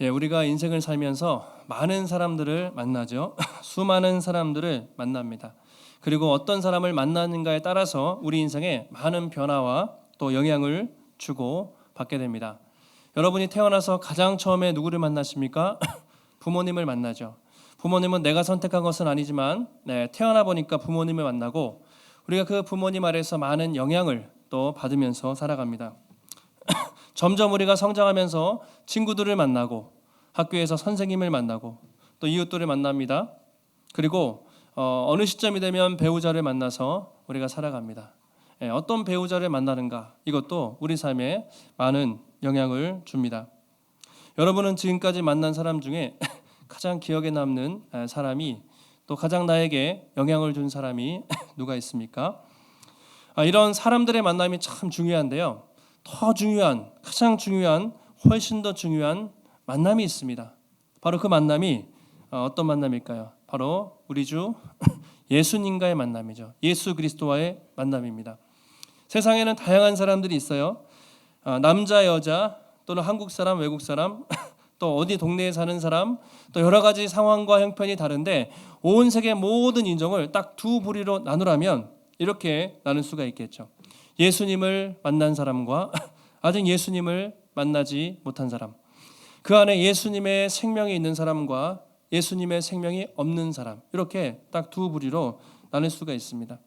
우리가 인생을 살면서 많은 사람들을 만나죠. 수많은 사람들을 만납니다. 그리고 어떤 사람을 만나는가에 따라서 우리 인생에 많은 변화와 또 영향을 주고 받게 됩니다. 여러분이 태어나서 가장 처음에 누구를 만나십니까? 부모님을 만나죠. 부모님은 내가 선택한 것은 아니지만 태어나 보니까 부모님을 만나고 우리가 그 부모님 아래에서 많은 영향을 또 받으면서 살아갑니다. 점점 우리가 성장하면서 친구들을 만나고 학교에서 선생님을 만나고 또 이웃들을 만납니다. 그리고 어느 시점이 되면 배우자를 만나서 우리가 살아갑니다. 어떤 배우자를 만나는가 이것도 우리 삶에 많은 영향을 줍니다. 여러분은 지금까지 만난 사람 중에 가장 기억에 남는 사람이 또 가장 나에게 영향을 준 사람이 누가 있습니까? 이런 사람들의 만남이 참 중요한데요. 더 중요한, 가장 중요한, 훨씬 더 중요한 만남이 있습니다. 바로 그 만남이 어떤 만남일까요? 바로 우리 주 예수님과의 만남이죠. 예수 그리스도와의 만남입니다. 세상에는 다양한 사람들이 있어요. 남자, 여자, 또는 한국 사람, 외국 사람, 또 어디 동네에 사는 사람, 또 여러 가지 상황과 형편이 다른데 온 세계 모든 인종을 딱 두 부류로 나누라면 이렇게 나눌 수가 있겠죠. 예수님을 만난 사람과 아직 예수님을 만나지 못한 사람, 그 안에 예수님의 생명이 있는 사람과 예수님의 생명이 없는 사람, 이렇게 딱 두 부류로 나눌 수가 있습니다.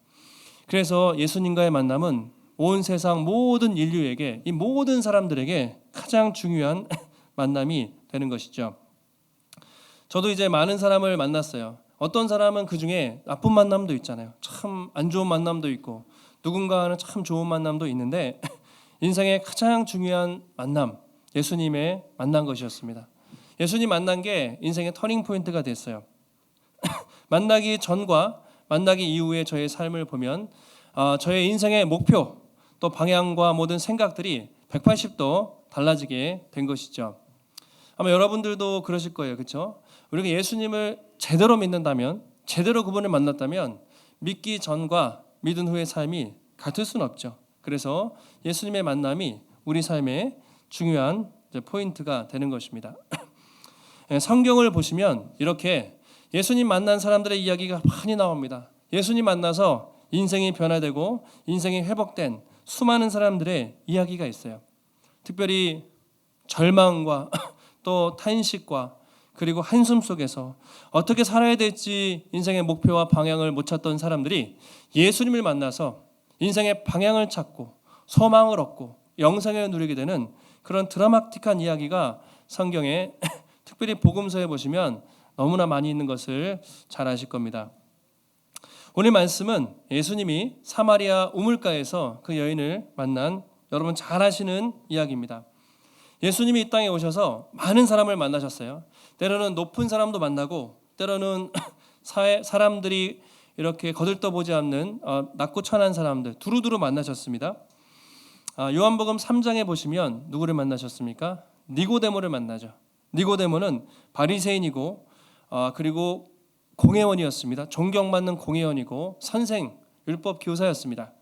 그래서 예수님과의 만남은 온 세상 모든 인류에게, 이 모든 사람들에게 가장 중요한 만남이 되는 것이죠. 저도 이제 많은 사람을 만났어요. 어떤 사람은 그 중에 나쁜 만남도 있잖아요. 참 안 좋은 만남도 있고 누군가는 참 좋은 만남도 있는데 인생의 가장 중요한 만남, 예수님의 만난 것이었습니다. 예수님 만난 게 인생의 터닝 포인트가 됐어요. 만나기 전과 만나기 이후의 저의 삶을 보면 저의 인생의 목표 또 방향과 모든 생각들이 180도 달라지게 된 것이죠. 아마 여러분들도 그러실 거예요. 그렇죠? 우리가 예수님을 제대로 믿는다면, 제대로 그분을 만났다면 믿기 전과 믿은 후의 삶이 같을 수는 없죠. 그래서 예수님의 만남이 우리 삶의 중요한 포인트가 되는 것입니다. 성경을 보시면 이렇게 예수님 만난 사람들의 이야기가 많이 나옵니다. 예수님 만나서 인생이 변화되고 인생이 회복된 수많은 사람들의 이야기가 있어요. 특별히 절망과 또 탄식과 그리고 한숨 속에서 어떻게 살아야 될지 인생의 목표와 방향을 못 찾던 사람들이 예수님을 만나서 인생의 방향을 찾고 소망을 얻고 영생을 누리게 되는 그런 드라마틱한 이야기가 성경에 특별히 복음서에 보시면 너무나 많이 있는 것을 잘 아실 겁니다. 오늘 말씀은 예수님이 사마리아 우물가에서 그 여인을 만난 여러분 잘 아시는 이야기입니다. 예수님이 이 땅에 오셔서 많은 사람을 만나셨어요. 때로는 높은 사람도 만나고 때로는 사람들이 이렇게 거들떠보지 않는 낮고 천한 사람들 두루두루 만나셨습니다. 요한복음 3장에 보시면 누구를 만나셨습니까? 니고데모를 만나죠. 니고데모는 바리새인이고 그리고 공회원이었습니다. 존경받는 공회원이고 선생, 율법 교사였습니다.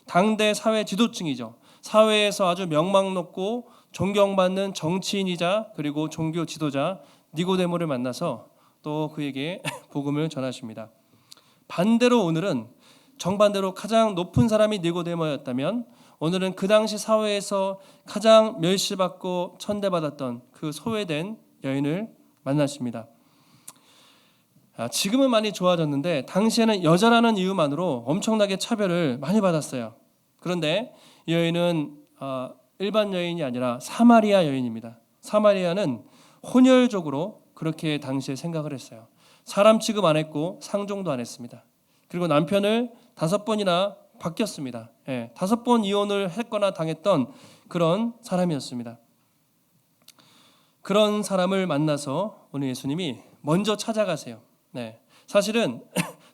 당대 사회 지도층이죠. 사회에서 아주 명망 높고 존경받는 정치인이자 그리고 종교 지도자 니고데모를 만나서 또 그에게 복음을 전하십니다. 반대로 오늘은 정반대로 가장 높은 사람이 니고데모였다면 오늘은 그 당시 사회에서 가장 멸시받고 천대받았던 그 소외된 여인을 만나십니다. 지금은 많이 좋아졌는데 당시에는 여자라는 이유만으로 엄청나게 차별을 많이 받았어요. 그런데 이 여인은 일반 여인이 아니라 사마리아 여인입니다. 사마리아는 혼혈족으로 그렇게 당시에 생각을 했어요. 사람 취급 안 했고 상종도 안 했습니다. 그리고 남편을 5번이나 바뀌었습니다. 5번 이혼을 했거나 당했던 그런 사람이었습니다. 그런 사람을 만나서 오늘 예수님이 먼저 찾아가세요. 사실은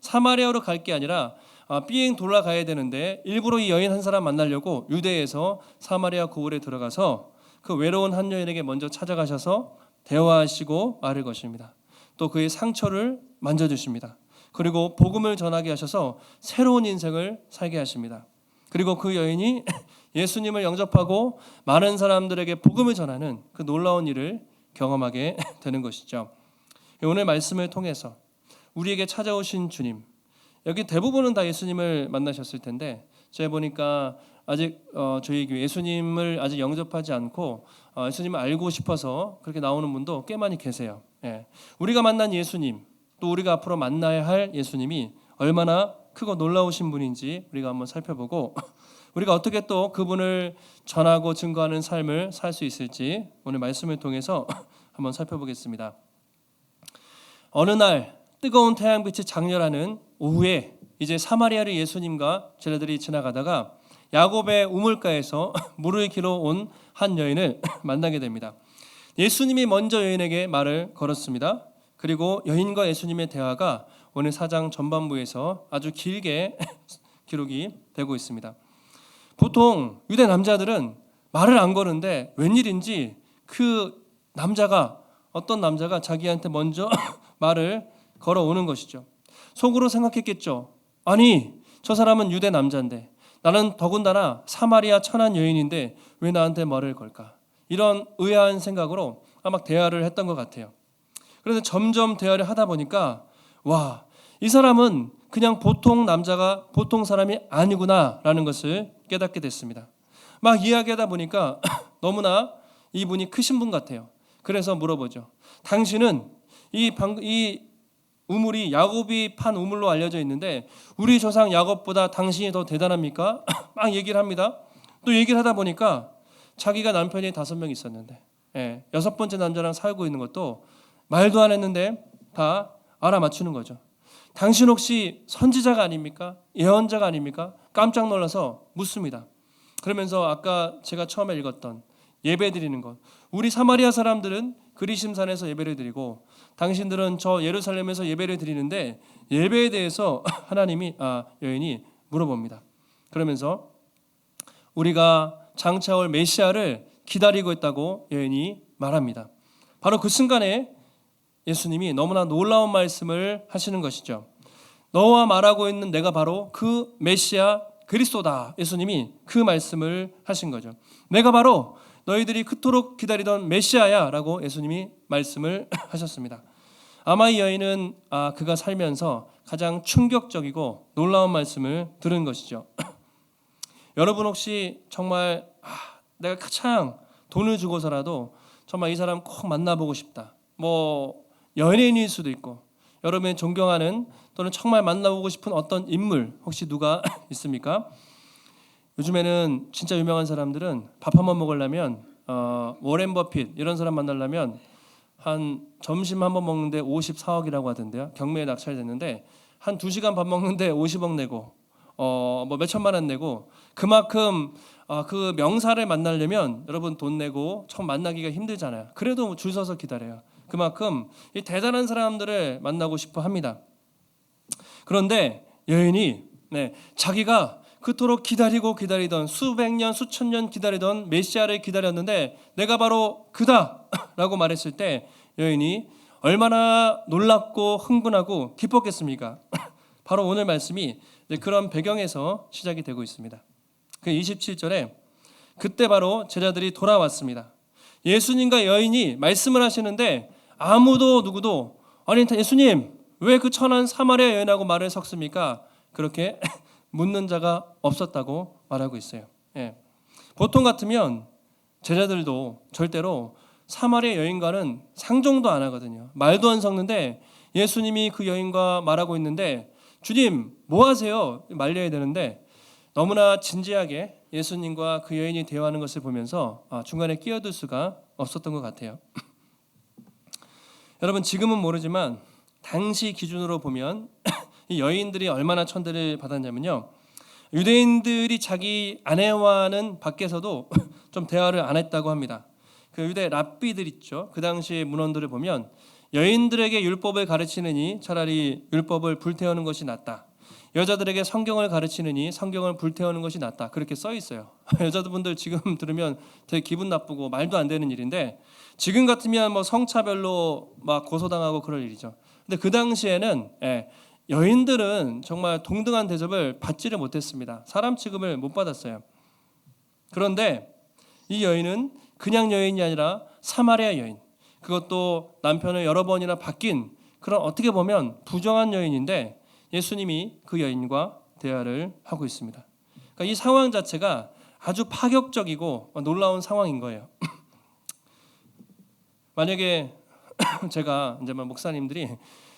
사마리아로 갈 게 아니라 비행 돌아가야 되는데 일부러 이 여인 한 사람 만나려고 유대에서 사마리아 고을에 들어가서 그 외로운 한 여인에게 먼저 찾아가셔서 대화하시고 말을 거십니다. 또 그의 상처를 만져주십니다. 그리고 복음을 전하게 하셔서 새로운 인생을 살게 하십니다. 그리고 그 여인이 예수님을 영접하고 많은 사람들에게 복음을 전하는 그 놀라운 일을 경험하게 되는 것이죠. 오늘 말씀을 통해서 우리에게 찾아오신 주님, 여기 대부분은 다 예수님을 만나셨을 텐데 제가 보니까 아직 저희 교회 예수님을 아직 영접하지 않고 예수님을 알고 싶어서 그렇게 나오는 분도 꽤 많이 계세요. 예. 우리가 만난 예수님, 또 우리가 앞으로 만나야 할 예수님이 얼마나 크고 놀라우신 분인지 우리가 한번 살펴보고 우리가 어떻게 또 그분을 전하고 증거하는 삶을 살 수 있을지 오늘 말씀을 통해서 한번 살펴보겠습니다. 어느 날 뜨거운 태양빛이 장렬하는 오후에 이제 사마리아를 예수님과 제자들이 지나가다가 야곱의 우물가에서 물을 기러 온 한 여인을 만나게 됩니다. 예수님이 먼저 여인에게 말을 걸었습니다. 그리고 여인과 예수님의 대화가 오늘 4장 전반부에서 아주 길게 기록이 되고 있습니다. 보통 유대 남자들은 말을 안 거는데 웬일인지 그 남자가 어떤 남자가 자기한테 먼저 말을 걸어오는 것이죠. 속으로 생각했겠죠. 아니 저 사람은 유대 남자인데 나는 더군다나 사마리아 천한 여인인데 왜 나한테 말을 걸까? 이런 의아한 생각으로 아마 대화를 했던 것 같아요. 그래서 점점 대화를 하다 보니까 와, 이 사람은 그냥 보통 남자가 보통 사람이 아니구나라는 것을 깨닫게 됐습니다. 막 이야기하다 보니까 너무나 이분이 크신 분 같아요. 그래서 물어보죠. 당신은 이 우물이 야곱이 판 우물로 알려져 있는데 우리 조상 야곱보다 당신이 더 대단합니까? 막 얘기를 합니다. 또 얘기를 하다 보니까 자기가 남편이 5명 있었는데 6번째 남자랑 살고 있는 것도 말도 안 했는데 다 알아맞추는 거죠. 당신 혹시 선지자가 아닙니까? 예언자가 아닙니까? 깜짝 놀라서 묻습니다. 그러면서 아까 제가 처음에 읽었던 예배 드리는 것, 우리 사마리아 사람들은 그리심산에서 예배를 드리고 당신들은 저 예루살렘에서 예배를 드리는데 예배에 대해서 여인이 물어봅니다. 그러면서 우리가 장차 올 메시아를 기다리고 있다고 여인이 말합니다. 바로 그 순간에 예수님이 너무나 놀라운 말씀을 하시는 것이죠. 너와 말하고 있는 내가 바로 그 메시아 그리스도다. 예수님이 그 말씀을 하신 거죠. 내가 바로 너희들이 그토록 기다리던 메시아야 라고 예수님이 말씀을 하셨습니다. 아마 이 여인은 그가 살면서 가장 충격적이고 놀라운 말씀을 들은 것이죠. 여러분 혹시 정말 내가 가장 돈을 주고서라도 정말 이 사람 꼭 만나보고 싶다. 뭐 연예인일 수도 있고 여러분이 존경하는 또는 정말 만나보고 싶은 어떤 인물 혹시 누가 있습니까? 요즘에는 진짜 유명한 사람들은 밥 한번 먹으려면 워렌 버핏 이런 사람 만나려면 한 점심 한번 먹는데 54억이라고 하던데요. 경매에 낙찰됐는데 한 2시간 밥 먹는데 50억 내고 뭐 몇천만 원 내고 그만큼 그 명사를 만나려면 여러분 돈 내고 처음 만나기가 힘들잖아요. 그래도 줄 서서 기다려요. 그만큼 이 대단한 사람들을 만나고 싶어 합니다. 그런데 여인이 자기가 그토록 기다리던 수백 년 수천 년 기다리던 메시아를 기다렸는데 내가 바로 그다라고 말했을 때 여인이 얼마나 놀랍고 흥분하고 기뻤겠습니까? 바로 오늘 말씀이 그런 배경에서 시작이 되고 있습니다. 그 27절에 그때 바로 제자들이 돌아왔습니다. 예수님과 여인이 말씀을 하시는데 아무도 누구도 아니 예수님 왜 그 천한 사마리아 여인하고 말을 섞습니까? 그렇게 묻는 자가 없었다고 말하고 있어요. 보통 같으면 제자들도 절대로 사마리아 여인과는 상종도 안 하거든요. 말도 안 섞는데 예수님이 그 여인과 말하고 있는데 주님 뭐 하세요? 말려야 되는데 너무나 진지하게 예수님과 그 여인이 대화하는 것을 보면서 중간에 끼어들 수가 없었던 것 같아요. 여러분 지금은 모르지만 당시 기준으로 보면 이 여인들이 얼마나 천대를 받았냐면요. 유대인들이 자기 아내와는 밖에서도 좀 대화를 안 했다고 합니다. 그 유대 랍비들 있죠. 그 당시의 문헌들을 보면 여인들에게 율법을 가르치느니 차라리 율법을 불태우는 것이 낫다. 여자들에게 성경을 가르치느니 성경을 불태우는 것이 낫다. 그렇게 써 있어요. 여자분들 지금 들으면 되게 기분 나쁘고 말도 안 되는 일인데 지금 같으면 뭐 성차별로 막 고소당하고 그럴 일이죠. 근데 그 당시에는 여인들은 정말 동등한 대접을 받지를 못했습니다. 사람 취급을 못 받았어요. 그런데 이 여인은 그냥 여인이 아니라 사마리아 여인, 그것도 남편을 여러 번이나 바뀐 그런 어떻게 보면 부정한 여인인데 예수님이 그 여인과 대화를 하고 있습니다. 그러니까 이 상황 자체가 아주 파격적이고 놀라운 상황인 거예요. 만약에 제가 이제 목사님들이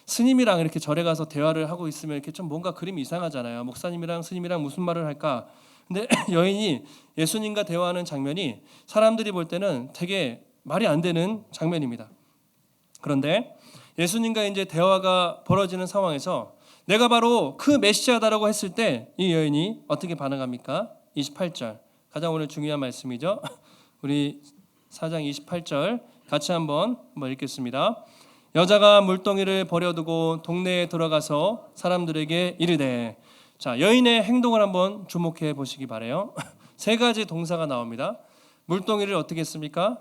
스님이랑 이렇게 절에 가서 대화를 하고 있으면 이렇게 좀 뭔가 그림이 이상하잖아요. 목사님이랑 스님이랑 무슨 말을 할까? 근데 여인이 예수님과 대화하는 장면이 사람들이 볼 때는 되게 말이 안 되는 장면입니다. 그런데 예수님과 이제 대화가 벌어지는 상황에서 내가 바로 그 메시아다라고 했을 때 이 여인이 어떻게 반응합니까? 28절 가장 오늘 중요한 말씀이죠. 우리 4장 28절 같이 한번 읽겠습니다. 여자가 물동이를 버려두고 동네에 들어가서 사람들에게 이르되. 자, 여인의 행동을 한번 주목해 보시기 바라요. 세 가지 동사가 나옵니다. 물동이를 어떻게 했습니까?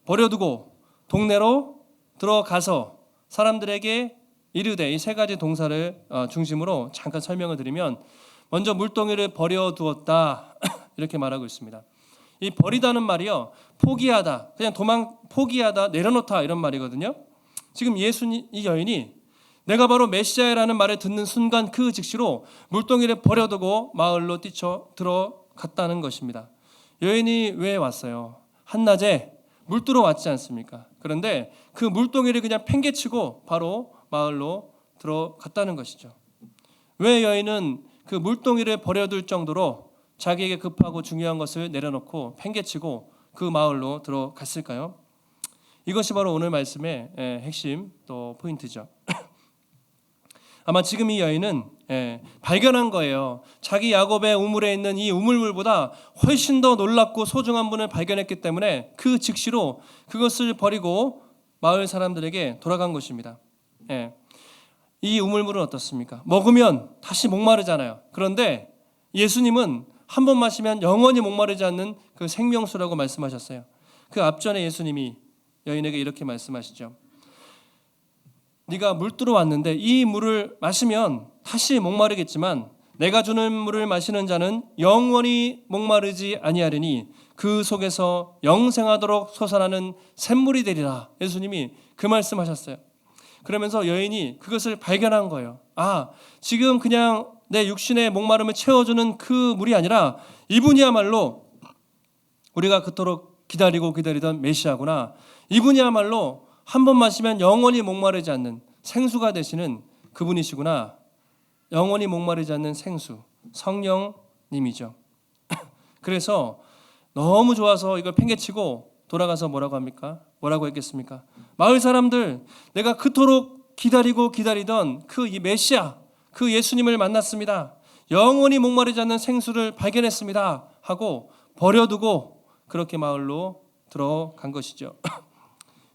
버려두고 동네로 들어가서 사람들에게 이르되. 이 세 가지 동사를 중심으로 잠깐 설명을 드리면 먼저 물동이를 버려두었다 이렇게 말하고 있습니다. 이 버리다는 말이요, 포기하다, 그냥 포기하다, 내려놓다 이런 말이거든요. 지금 이 여인이 내가 바로 메시아라는 말을 듣는 순간 그 즉시로 물동이를 버려두고 마을로 뛰쳐 들어갔다는 것입니다. 여인이 왜 왔어요? 한낮에 물두러 왔지 않습니까? 그런데 그 물동이를 그냥 팽개치고 바로 마을로 들어갔다는 것이죠. 왜 여인은 그 물동이를 버려둘 정도로 자기에게 급하고 중요한 것을 내려놓고 팽개치고 그 마을로 들어갔을까요? 이것이 바로 오늘 말씀의 핵심 또 포인트죠. 아마 지금 이 여인은 발견한 거예요. 자기 야곱의 우물에 있는 이 우물물보다 훨씬 더 놀랍고 소중한 분을 발견했기 때문에 그 즉시로 그것을 버리고 마을 사람들에게 돌아간 것입니다. 이 우물물은 어떻습니까? 먹으면 다시 목마르잖아요. 그런데 예수님은 한 번 마시면 영원히 목마르지 않는 그 생명수라고 말씀하셨어요. 그 앞전에 예수님이 여인에게 이렇게 말씀하시죠. 네가 물두러 왔는데 이 물을 마시면 다시 목마르겠지만 내가 주는 물을 마시는 자는 영원히 목마르지 아니하리니 그 속에서 영생하도록 솟아나는 샘물이 되리라. 예수님이 그 말씀하셨어요. 그러면서 여인이 그것을 발견한 거예요. 아, 지금 그냥 내 육신의 목마름을 채워주는 그 물이 아니라 이분이야말로 우리가 그토록 기다리던 메시아구나. 이분이야말로 한 번 마시면 영원히 목마르지 않는 생수가 되시는 그분이시구나. 영원히 목마르지 않는 생수, 성령님이죠. 그래서 너무 좋아서 이걸 팽개치고 돌아가서 뭐라고 합니까? 뭐라고 했겠습니까? 마을 사람들, 내가 그토록 기다리던 그 이 메시아, 그 예수님을 만났습니다. 영원히 목마르지 않는 생수를 발견했습니다. 하고 버려두고 그렇게 마을로 들어간 것이죠.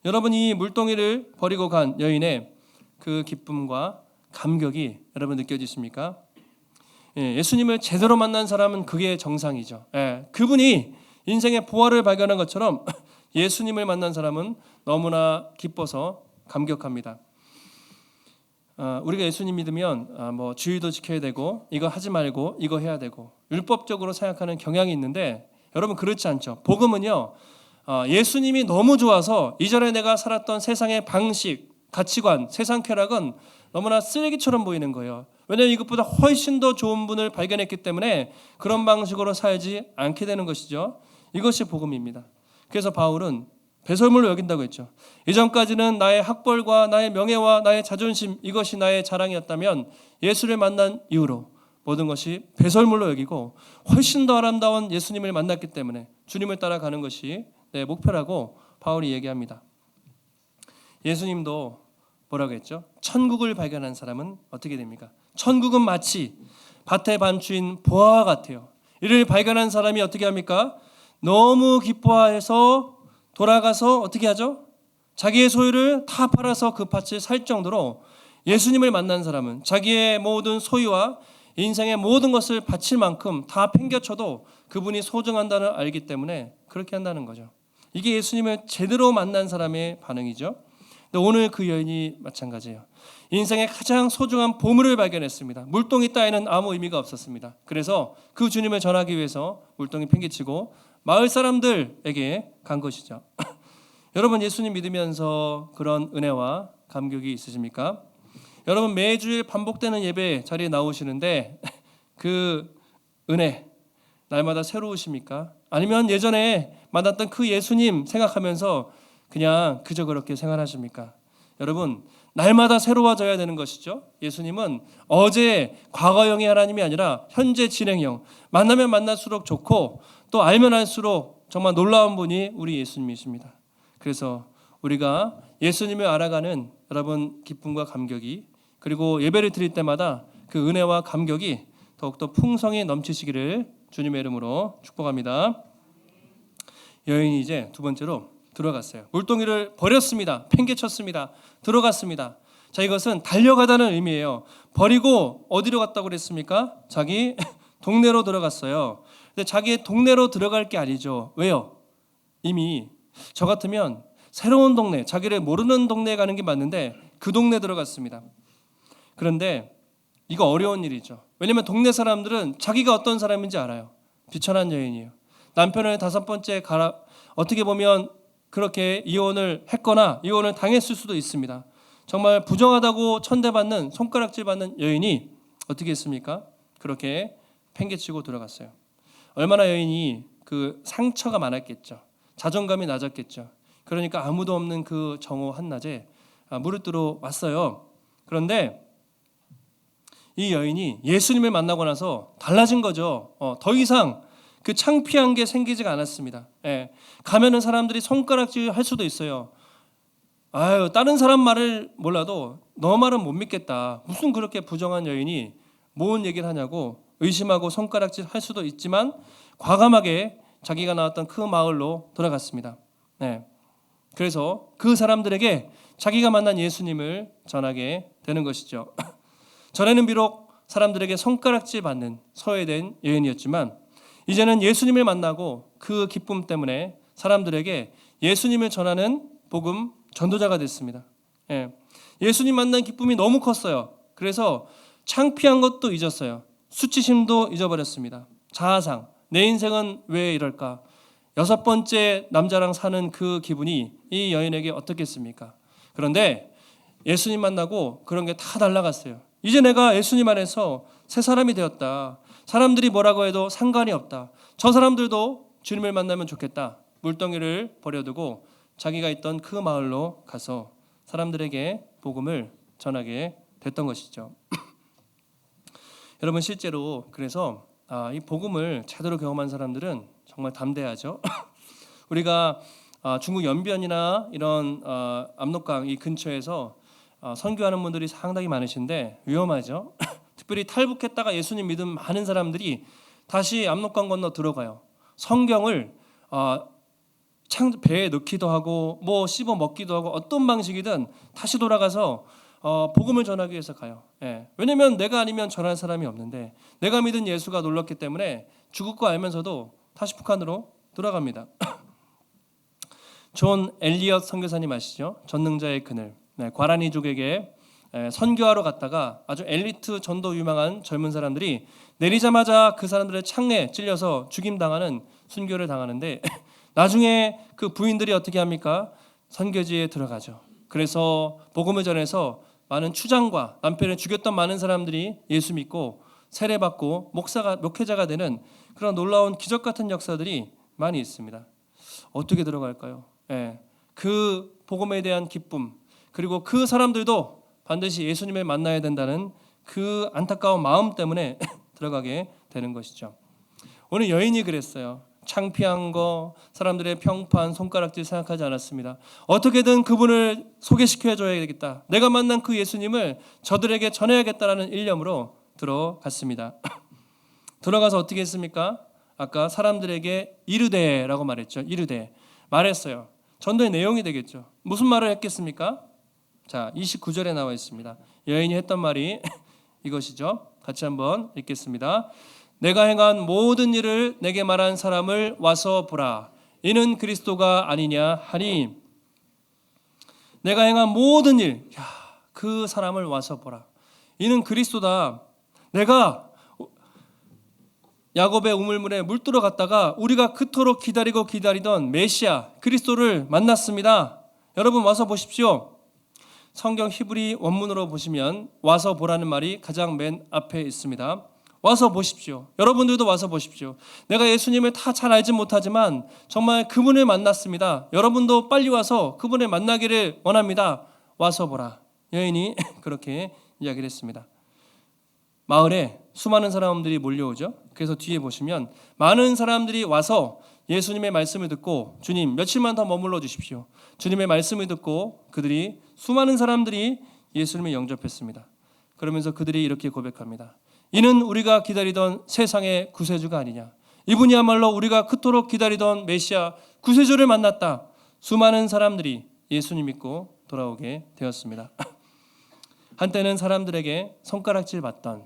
여러분, 이 물동이를 버리고 간 여인의 그 기쁨과 감격이 여러분 느껴지십니까? 예수님을 제대로 만난 사람은 그게 정상이죠. 그분이 인생의 보화를 발견한 것처럼 예수님을 만난 사람은 너무나 기뻐서 감격합니다. 우리가 예수님 믿으면 뭐 주의도 지켜야 되고 이거 하지 말고 이거 해야 되고 율법적으로 생각하는 경향이 있는데 여러분 그렇지 않죠. 복음은요, 예수님이 너무 좋아서 이전에 내가 살았던 세상의 방식, 가치관, 세상 쾌락은 너무나 쓰레기처럼 보이는 거예요. 왜냐하면 이것보다 훨씬 더 좋은 분을 발견했기 때문에 그런 방식으로 살지 않게 되는 것이죠. 이것이 복음입니다. 그래서 바울은 배설물로 여긴다고 했죠. 이전까지는 나의 학벌과 나의 명예와 나의 자존심, 이것이 나의 자랑이었다면 예수를 만난 이후로 모든 것이 배설물로 여기고 훨씬 더 아름다운 예수님을 만났기 때문에 주님을 따라가는 것이 내 목표라고 바울이 얘기합니다. 예수님도 뭐라고 했죠? 천국을 발견한 사람은 어떻게 됩니까? 천국은 마치 밭의 반추인 보화와 같아요. 이를 발견한 사람이 어떻게 합니까? 너무 기뻐해서 돌아가서 어떻게 하죠? 자기의 소유를 다 팔아서 그 밭을 살 정도로 예수님을 만난 사람은 자기의 모든 소유와 인생의 모든 것을 바칠 만큼 다 팽겨쳐도 그분이 소중한다는 알기 때문에 그렇게 한다는 거죠. 이게 예수님을 제대로 만난 사람의 반응이죠. 근데 오늘 그 여인이 마찬가지예요. 인생의 가장 소중한 보물을 발견했습니다. 물동이 따위는 아무 의미가 없었습니다. 그래서 그 주님을 전하기 위해서 물동이 팽개치고 마을 사람들에게 간 것이죠. 여러분 예수님 믿으면서 그런 은혜와 감격이 있으십니까? 여러분 매주일 반복되는 예배 자리에 나오시는데 그 은혜 날마다 새로우십니까? 아니면 예전에 만났던 그 예수님 생각하면서 그냥 그저 그렇게 생활하십니까? 여러분 날마다 새로워져야 되는 것이죠. 예수님은 어제 과거형의 하나님이 아니라 현재 진행형, 만나면 만날수록 좋고 또 알면 알수록 정말 놀라운 분이 우리 예수님이십니다. 그래서 우리가 예수님을 알아가는 여러분 기쁨과 감격이, 그리고 예배를 드릴 때마다 그 은혜와 감격이 더욱더 풍성히 넘치시기를 주님의 이름으로 축복합니다. 여인이 이제 두 번째로 들어갔어요. 물동이를 버렸습니다. 팽개쳤습니다. 들어갔습니다. 자, 이것은 달려가다는 의미예요. 버리고 어디로 갔다고 그랬습니까? 자기 동네로 들어갔어요. 근데 자기의 동네로 들어갈 게 아니죠. 왜요? 이미 저 같으면 새로운 동네, 자기를 모르는 동네에 가는 게 맞는데 그 동네 들어갔습니다. 그런데 이거 어려운 일이죠. 왜냐하면 동네 사람들은 자기가 어떤 사람인지 알아요. 비천한 여인이에요. 남편을 5번째 어떻게 보면 그렇게 이혼을 했거나 이혼을 당했을 수도 있습니다. 정말 부정하다고 천대받는, 손가락질 받는 여인이 어떻게 했습니까? 그렇게 팽개치고 들어갔어요. 얼마나 여인이 그 상처가 많았겠죠. 자존감이 낮았겠죠. 그러니까 아무도 없는 그 정오 한낮에 무릎 들어 왔어요. 그런데 이 여인이 예수님을 만나고 나서 달라진 거죠. 더 이상 그 창피한 게 생기지가 않았습니다. 가면은 사람들이 손가락질 할 수도 있어요. 아유, 다른 사람 말을 몰라도 너 말은 못 믿겠다. 무슨 그렇게 부정한 여인이 뭔 얘기를 하냐고 의심하고 손가락질 할 수도 있지만 과감하게 자기가 나왔던 그 마을로 들어갔습니다. 그래서 그 사람들에게 자기가 만난 예수님을 전하게 되는 것이죠. 전에는 비록 사람들에게 손가락질 받는 소외된 여인이었지만 이제는 예수님을 만나고 그 기쁨 때문에 사람들에게 예수님을 전하는 복음 전도자가 됐습니다. 예수님 만난 기쁨이 너무 컸어요. 그래서 창피한 것도 잊었어요. 수치심도 잊어버렸습니다. 자아상, 내 인생은 왜 이럴까? 6번째 남자랑 사는 그 기분이 이 여인에게 어떻겠습니까? 그런데 예수님 만나고 그런 게 다 날아갔어요. 이제 내가 예수님 안에서 새 사람이 되었다. 사람들이 뭐라고 해도 상관이 없다. 저 사람들도 주님을 만나면 좋겠다. 물동이를 버려두고 자기가 있던 그 마을로 가서 사람들에게 복음을 전하게 됐던 것이죠. 여러분 실제로 그래서 이 복음을 제대로 경험한 사람들은 정말 담대하죠. 우리가 중국 연변이나 이런 압록강 이 근처에서 선교하는 분들이 상당히 많으신데 위험하죠. 특별히 탈북했다가 예수님 믿은 많은 사람들이 다시 압록강 건너 들어가요. 성경을 배에 넣기도 하고 뭐 씹어 먹기도 하고 어떤 방식이든 다시 돌아가서 복음을 전하기 위해서 가요. 왜냐하면 내가 아니면 전할 사람이 없는데 내가 믿은 예수가 놀랐기 때문에 죽을 거 알면서도 다시 북한으로 돌아갑니다. 존 엘리엇 선교사님 아시죠? 전능자의 그늘. 과라니족에게 선교하러 갔다가 아주 엘리트 전도 유망한 젊은 사람들이 내리자마자 그 사람들의 창에 찔려서 죽임당하는 순교를 당하는데 나중에 그 부인들이 어떻게 합니까? 선교지에 들어가죠. 그래서 복음을 전해서 많은 추장과 남편을 죽였던 많은 사람들이 예수 믿고 세례받고 목회자가 되는 그런 놀라운 기적 같은 역사들이 많이 있습니다. 어떻게 들어갈까요? 그 복음에 대한 기쁨, 그리고 그 사람들도 반드시 예수님을 만나야 된다는 그 안타까운 마음 때문에 들어가게 되는 것이죠. 오늘 여인이 그랬어요. 창피한 거, 사람들의 평판, 손가락질 생각하지 않았습니다. 어떻게든 그분을 소개시켜줘야 되겠다. 내가 만난 그 예수님을 저들에게 전해야겠다라는 일념으로 들어갔습니다. 들어가서 어떻게 했습니까? 아까 사람들에게 이르되라고 말했죠. 이르되 말했어요. 전도의 내용이 되겠죠. 무슨 말을 했겠습니까? 자, 29절에 나와 있습니다. 여인이 했던 말이 이것이죠. 같이 한번 읽겠습니다. 내가 행한 모든 일을 내게 말한 사람을 와서 보라. 이는 그리스도가 아니냐 하니. 내가 행한 모든 일, 그 사람을 와서 보라. 이는 그리스도다. 내가 야곱의 우물물에 물 들어갔다가 우리가 그토록 기다리던 메시아 그리스도를 만났습니다. 여러분 와서 보십시오. 성경 히브리 원문으로 보시면 와서 보라는 말이 가장 맨 앞에 있습니다. 와서 보십시오. 여러분들도 와서 보십시오. 내가 예수님을 다 잘 알지 못하지만 정말 그분을 만났습니다. 여러분도 빨리 와서 그분을 만나기를 원합니다. 와서 보라. 여인이 그렇게 이야기를 했습니다. 마을에 수많은 사람들이 몰려오죠. 그래서 뒤에 보시면 많은 사람들이 와서 예수님의 말씀을 듣고 주님 며칠만 더 머물러 주십시오. 주님의 말씀을 듣고 그들이 수많은 사람들이 예수님을 영접했습니다. 그러면서 그들이 이렇게 고백합니다. 이는 우리가 기다리던 세상의 구세주가 아니냐. 이분이야말로 우리가 그토록 기다리던 메시아 구세주를 만났다. 수많은 사람들이 예수님 믿고 돌아오게 되었습니다. 한때는 사람들에게 손가락질 받던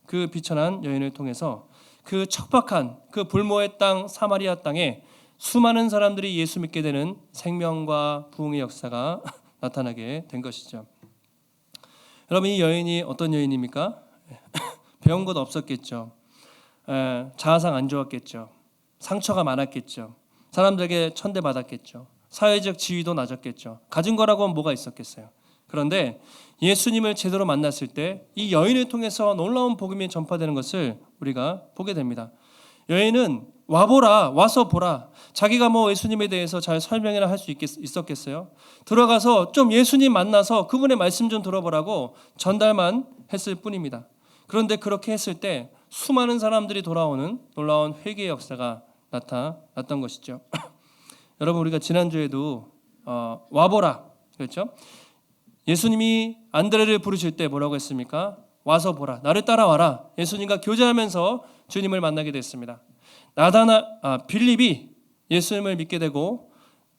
그 비천한 여인을 통해서 그 척박한 그 불모의 땅 사마리아 땅에 수많은 사람들이 예수 믿게 되는 생명과 부흥의 역사가 나타나게 된 것이죠. 여러분 이 여인이 어떤 여인입니까? 배운 것 없었겠죠. 자아상 안 좋았겠죠. 상처가 많았겠죠. 사람들에게 천대받았겠죠. 사회적 지위도 낮았겠죠. 가진 거라고 뭐가 있었겠어요. 그런데 예수님을 제대로 만났을 때 이 여인을 통해서 놀라운 복음이 전파되는 것을 우리가 보게 됩니다. 여인은 와보라, 와서 보라. 자기가 뭐 예수님에 대해서 잘 설명이나 할 수 있었겠어요? 들어가서 좀 예수님 만나서 그분의 말씀 좀 들어보라고 전달만 했을 뿐입니다. 그런데 그렇게 했을 때 수많은 사람들이 돌아오는 놀라운 회개의 역사가 나타났던 것이죠. 여러분 우리가 지난주에도 와보라 그렇죠? 예수님이 안드레를 부르실 때 뭐라고 했습니까? 와서 보라. 나를 따라와라. 예수님과 교제하면서 주님을 만나게 됐습니다. 빌립이 예수님을 믿게 되고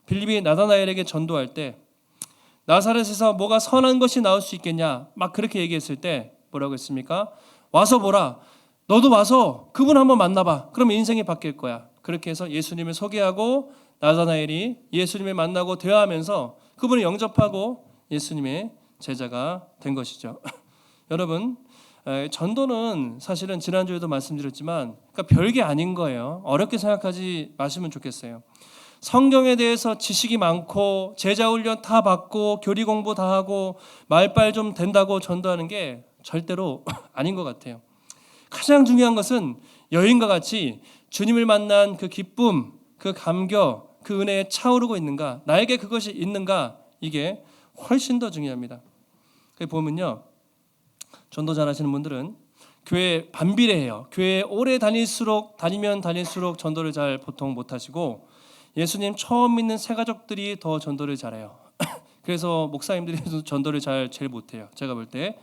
빌립이 나다나엘에게 전도할 때 나사렛에서 뭐가 선한 것이 나올 수 있겠냐 막 그렇게 얘기했을 때 뭐라고 했습니까? 와서 보라. 너도 와서 그분 한번 만나봐. 그럼 인생이 바뀔 거야. 그렇게 해서 예수님을 소개하고 나다나엘이 예수님을 만나고 대화하면서 그분을 영접하고 예수님의 제자가 된 것이죠. 여러분 전도는 사실은 지난주에도 말씀드렸지만 그러니까 별게 아닌 거예요. 어렵게 생각하지 마시면 좋겠어요. 성경에 대해서 지식이 많고 제자 훈련 다 받고 교리 공부 다 하고 말빨 좀 된다고 전도하는 게 절대로 아닌 것 같아요. 가장 중요한 것은 여인과 같이 주님을 만난 그 기쁨, 그 감격, 그 은혜에 차오르고 있는가, 나에게 그것이 있는가, 이게 훨씬 더 중요합니다. 보면요, 전도 잘하시는 분들은 교회 반비례해요. 교회 오래 다니면 다닐수록 전도를 잘 보통 못하시고 예수님 처음 믿는 새가족들이 더 전도를 잘해요. 그래서 목사님들이 전도를 제일 못해요. 제가 볼 때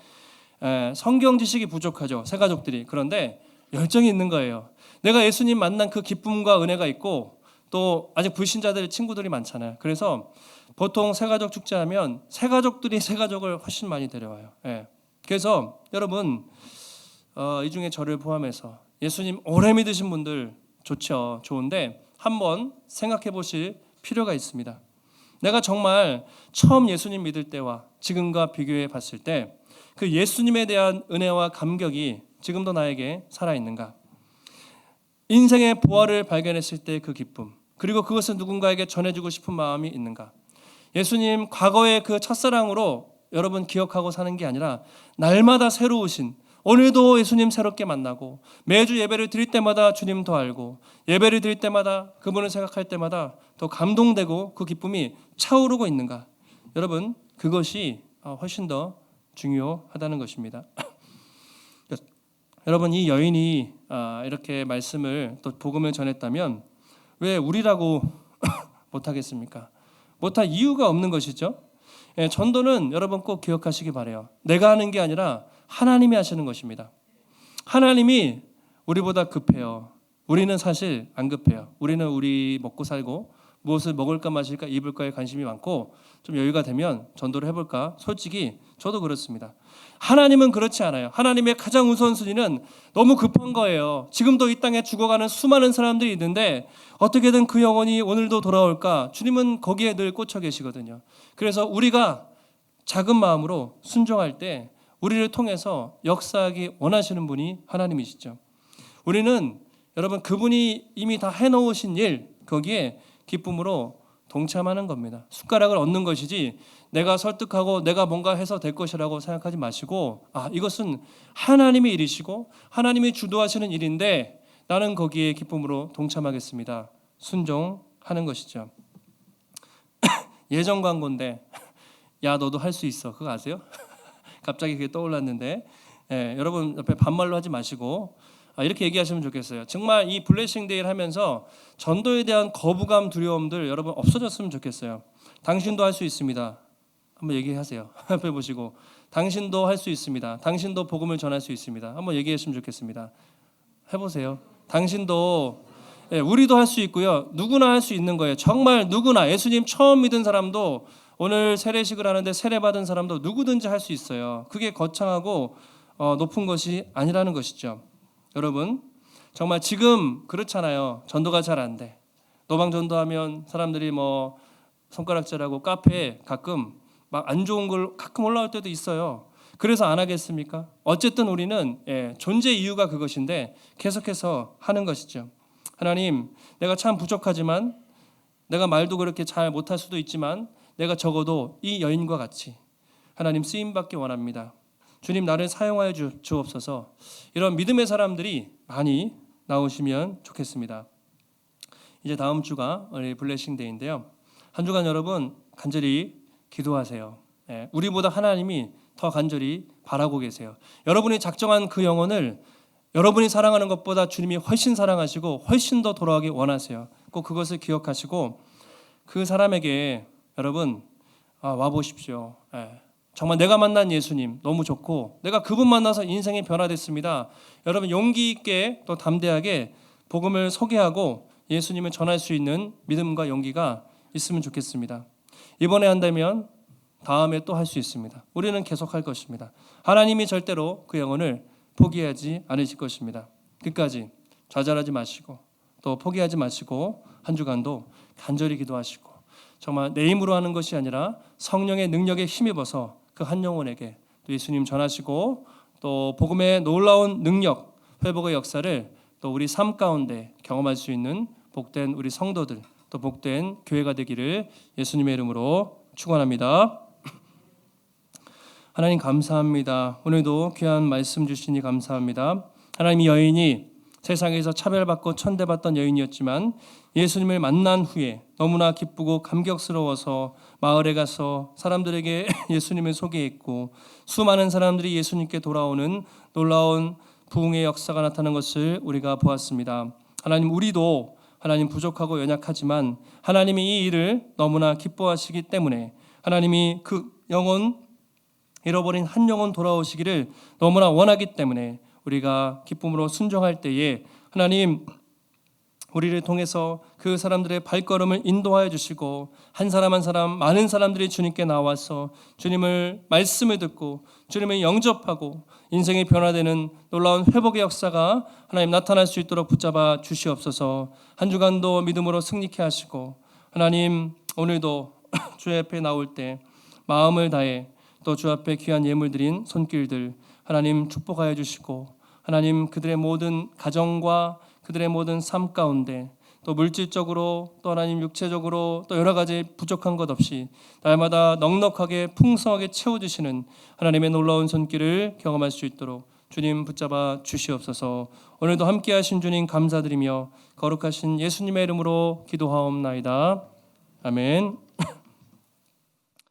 성경 지식이 부족하죠. 새가족들이. 그런데 열정이 있는 거예요. 내가 예수님 만난 그 기쁨과 은혜가 있고 또 아직 불신자들 친구들이 많잖아요. 그래서 보통 새가족 축제하면 새가족들이 새가족을 훨씬 많이 데려와요. 그래서 여러분 이 중에 저를 포함해서 예수님 오래 믿으신 분들 좋죠. 좋은데 한번 생각해 보실 필요가 있습니다. 내가 정말 처음 예수님 믿을 때와 지금과 비교해 봤을 때 그 예수님에 대한 은혜와 감격이 지금도 나에게 살아있는가? 인생의 보화를 발견했을 때 그 기쁨, 그리고 그것을 누군가에게 전해주고 싶은 마음이 있는가? 예수님 과거의 그 첫사랑으로 여러분 기억하고 사는 게 아니라 날마다 새로우신, 오늘도 예수님 새롭게 만나고 매주 예배를 드릴 때마다 주님 더 알고 예배를 드릴 때마다 그분을 생각할 때마다 더 감동되고 그 기쁨이 차오르고 있는가? 여러분 그것이 훨씬 더 중요하다는 것입니다. 여러분 이 여인이 이렇게 말씀을 또 복음을 전했다면 왜 우리라고 못하겠습니까? 못할 이유가 없는 것이죠. 전도는 여러분 꼭 기억하시기 바라요. 내가 하는 게 아니라 하나님이 하시는 것입니다. 하나님이 우리보다 급해요. 우리는 사실 안 급해요. 우리는 우리 먹고 살고 무엇을 먹을까 마실까 입을까에 관심이 많고 좀 여유가 되면 전도를 해볼까? 솔직히 저도 그렇습니다. 하나님은 그렇지 않아요. 하나님의 가장 우선순위는 너무 급한 거예요. 지금도 이 땅에 죽어가는 수많은 사람들이 있는데 어떻게든 그 영혼이 오늘도 돌아올까? 주님은 거기에 늘 꽂혀 계시거든요. 그래서 우리가 작은 마음으로 순종할 때 우리를 통해서 역사하기 원하시는 분이 하나님이시죠. 우리는 여러분 그분이 이미 다 해놓으신 일 거기에 기쁨으로 동참하는 겁니다. 숟가락을 얻는 것이지 내가 설득하고 내가 뭔가 해서 될 것이라고 생각하지 마시고 이것은 하나님의 일이시고 하나님이 주도하시는 일인데 나는 거기에 기쁨으로 동참하겠습니다. 순종하는 것이죠. 예전 광고인데 야 너도 할 수 있어. 그거 아세요? 갑자기 그게 떠올랐는데 여러분 옆에 반말로 하지 마시고 이렇게 얘기하시면 좋겠어요. 정말 이 블레싱 데이를 하면서 전도에 대한 거부감, 두려움들 여러분 없어졌으면 좋겠어요. 당신도 할 수 있습니다. 한번 얘기하세요. 옆에 보시고 당신도 할 수 있습니다. 당신도 복음을 전할 수 있습니다. 한번 얘기했으면 좋겠습니다. 해보세요. 당신도 우리도 할 수 있고요. 누구나 할 수 있는 거예요. 정말 누구나 예수님 처음 믿은 사람도 오늘 세례식을 하는데 세례받은 사람도 누구든지 할 수 있어요. 그게 거창하고 높은 것이 아니라는 것이죠. 여러분 정말 지금 그렇잖아요. 전도가 잘 안 돼. 노방 전도하면 사람들이 뭐 손가락질하고 카페에 가끔 막 안 좋은 걸 가끔 올라올 때도 있어요. 그래서 안 하겠습니까? 어쨌든 우리는 존재 이유가 그것인데 계속해서 하는 것이죠. 하나님, 내가 참 부족하지만 내가 말도 그렇게 잘 못할 수도 있지만 내가 적어도 이 여인과 같이 하나님 쓰임받기 원합니다. 주님 나를 사용하여 주옵소서. 이런 믿음의 사람들이 많이 나오시면 좋겠습니다. 이제 다음 주가 우리 블레싱 데이인데요. 한 주간 여러분 간절히 기도하세요. 우리보다 하나님이 더 간절히 바라고 계세요. 여러분이 작정한 그 영혼을 여러분이 사랑하는 것보다 주님이 훨씬 사랑하시고 훨씬 더 돌아가기 원하세요. 꼭 그것을 기억하시고 그 사람에게 여러분 와보십시오. 정말 내가 만난 예수님 너무 좋고 내가 그분 만나서 인생이 변화됐습니다. 여러분 용기 있게 또 담대하게 복음을 소개하고 예수님을 전할 수 있는 믿음과 용기가 있으면 좋겠습니다. 이번에 한다면 다음에 또 할 수 있습니다. 우리는 계속할 것입니다. 하나님이 절대로 그 영혼을 포기하지 않으실 것입니다. 끝까지 좌절하지 마시고 또 포기하지 마시고 한 주간도 간절히 기도하시고 정말 내 힘으로 하는 것이 아니라 성령의 능력에 힘입어서 그 한 영혼에게 또 예수님 전하시고 또 복음의 놀라운 능력, 회복의 역사를 또 우리 삶 가운데 경험할 수 있는 복된 우리 성도들 또 복된 교회가 되기를 예수님의 이름으로 축원합니다. 하나님 감사합니다. 오늘도 귀한 말씀 주시니 감사합니다. 하나님 이 여인이 세상에서 차별받고 천대받던 여인이었지만 예수님을 만난 후에 너무나 기쁘고 감격스러워서 마을에 가서 사람들에게 예수님을 소개했고 수많은 사람들이 예수님께 돌아오는 놀라운 부흥의 역사가 나타난 것을 우리가 보았습니다. 하나님 우리도 하나님 부족하고 연약하지만 하나님이 이 일을 너무나 기뻐하시기 때문에 하나님이 그 영혼 잃어버린 한 영혼 돌아오시기를 너무나 원하기 때문에 우리가 기쁨으로 순종할 때에 하나님 우리를 통해서 그 사람들의 발걸음을 인도하여 주시고 한 사람 한 사람 많은 사람들이 주님께 나와서 주님을 말씀을 듣고 주님을 영접하고 인생이 변화되는 놀라운 회복의 역사가 하나님 나타날 수 있도록 붙잡아 주시옵소서. 한 주간도 믿음으로 승리케 하시고 하나님 오늘도 주 앞에 나올 때 마음을 다해 또 주 앞에 귀한 예물 드린 손길들 하나님 축복하여 주시고 하나님 그들의 모든 가정과 그들의 모든 삶 가운데 또 물질적으로 또 하나님 육체적으로 또 여러 가지 부족한 것 없이 날마다 넉넉하게 풍성하게 채워주시는 하나님의 놀라운 손길을 경험할 수 있도록 주님 붙잡아 주시옵소서. 오늘도 함께하신 주님 감사드리며 거룩하신 예수님의 이름으로 기도하옵나이다. 아멘.